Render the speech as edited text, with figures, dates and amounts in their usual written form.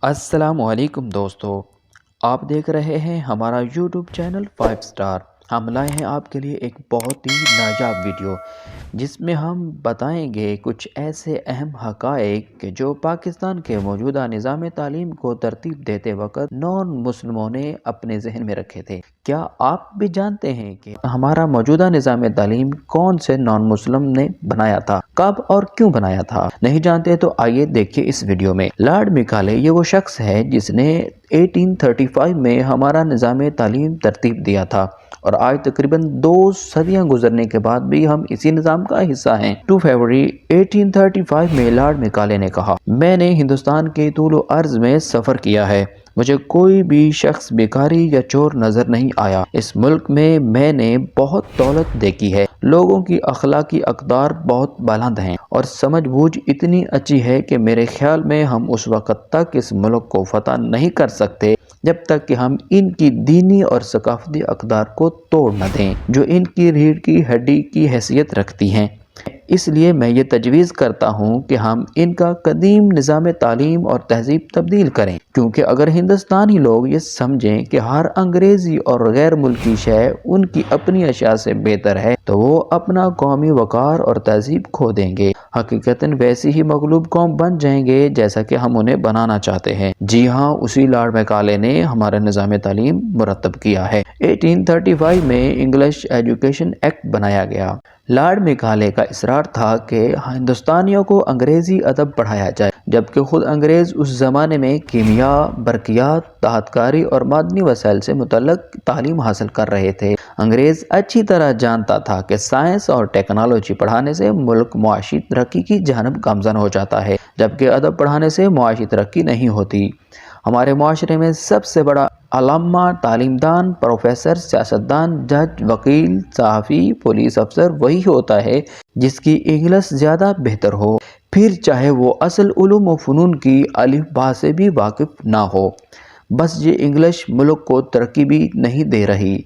अस्सलामुअलैकुम दोस्तों, आप देख रहे हैं हमारा यूट्यूब चैनल 5 स्टार। हम लाए हैं आपके लिए एक बहुत ही नायाब वीडियो जिसमें हम बताएंगे कुछ ऐसे अहम हक़ाइक़ कि जो पाकिस्तान के मौजूदा निज़ाम तालीम को तरतीब देते वक्त नॉन मुस्लिमों ने अपने जहन में रखे थे। क्या आप भी जानते हैं कि हमारा मौजूदा निज़ाम तालीम कौन से नॉन मुस्लिम ने बनाया था, कब और क्यों बनाया था? नहीं जानते तो आइए देखिए इस वीडियो में। लॉर्ड मैकाले ये वो शख्स है जिसने 1835 में हमारा निज़ाम तालीम तरतीब दिया था और आज तकरीबन 2 सदियां गुजरने के बाद भी हम इसी निज़ाम का हिस्सा हैं। 2 फरवरी 1835 में लॉर्ड मैकाले ने कहा, मैंने हिंदुस्तान के तूल व अर्ज में सफ़र किया है, मुझे कोई भी शख्स बेकारी या चोर नजर नहीं आया। इस मुल्क में मैंने बहुत दौलत देखी है, लोगों की अखलाकी अक़दार बहुत बुलंद हैं और समझ बूझ इतनी अच्छी है कि मेरे ख्याल में हम उस वक़्त तक इस मुल्क को फतह नहीं कर सकते जब तक कि हम इनकी दीनी और सकाफती अक़दार को तोड़ न दें जो इनकी रीढ़ की हड्डी की हैसियत रखती हैं। इसलिए मैं ये तजवीज़ करता हूँ कि हम इनका कदीम निज़ाम तालीम और तहज़ीब तब्दील करें, क्योंकि अगर हिंदुस्तानी लोग ये समझें कि हर अंग्रेज़ी और गैर मुल्की शय उनकी अपनी अशिया से बेहतर है तो वो अपना कौमी वक़ार और तहज़ीब खो देंगे, हकीकतन वैसी ही मगलूब कौम बन जाएंगे जैसा कि हम उन्हें बनाना चाहते हैं। जी हाँ, उसी लॉर्ड मैकाले ने हमारा निज़ाम तालीम मुरतब किया है। 1835 में इंग्लिश एजुकेशन एक्ट बनाया गया। लॉर्ड मैकाले का इसरार था कि हिंदुस्तानियों को अंग्रेज़ी अदब पढ़ाया जाए, जबकि खुद अंग्रेज़ उस ज़माने में कीमिया, बरकियात, तहतकारी और मादनी वसाइल से मुतल्लक तालीम हासिल कर रहे थे। अंग्रेज़ अच्छी तरह जानता था कि साइंस और टेक्नोलॉजी पढ़ाने से मुल्क मुआशी तरक्की की जानब गामज़न हो जाता है, जबकि अदब पढ़ाने से मुआशी तरक्की नहीं होती। हमारे माशरे में सबसे बड़ा अल्लामा, तालीमदान, प्रोफेसर, सियासतदान, जज, वकील, सहाफ़ी, पुलिस अफसर वही होता है जिसकी इंग्लिश ज़्यादा बेहतर हो, फिर चाहे वो असल उलूम व फ़नून की अलिफ बा से भी वाकिफ़ ना हो। बस ये इंग्लिश मुल्क को तरक्की भी नहीं दे रही,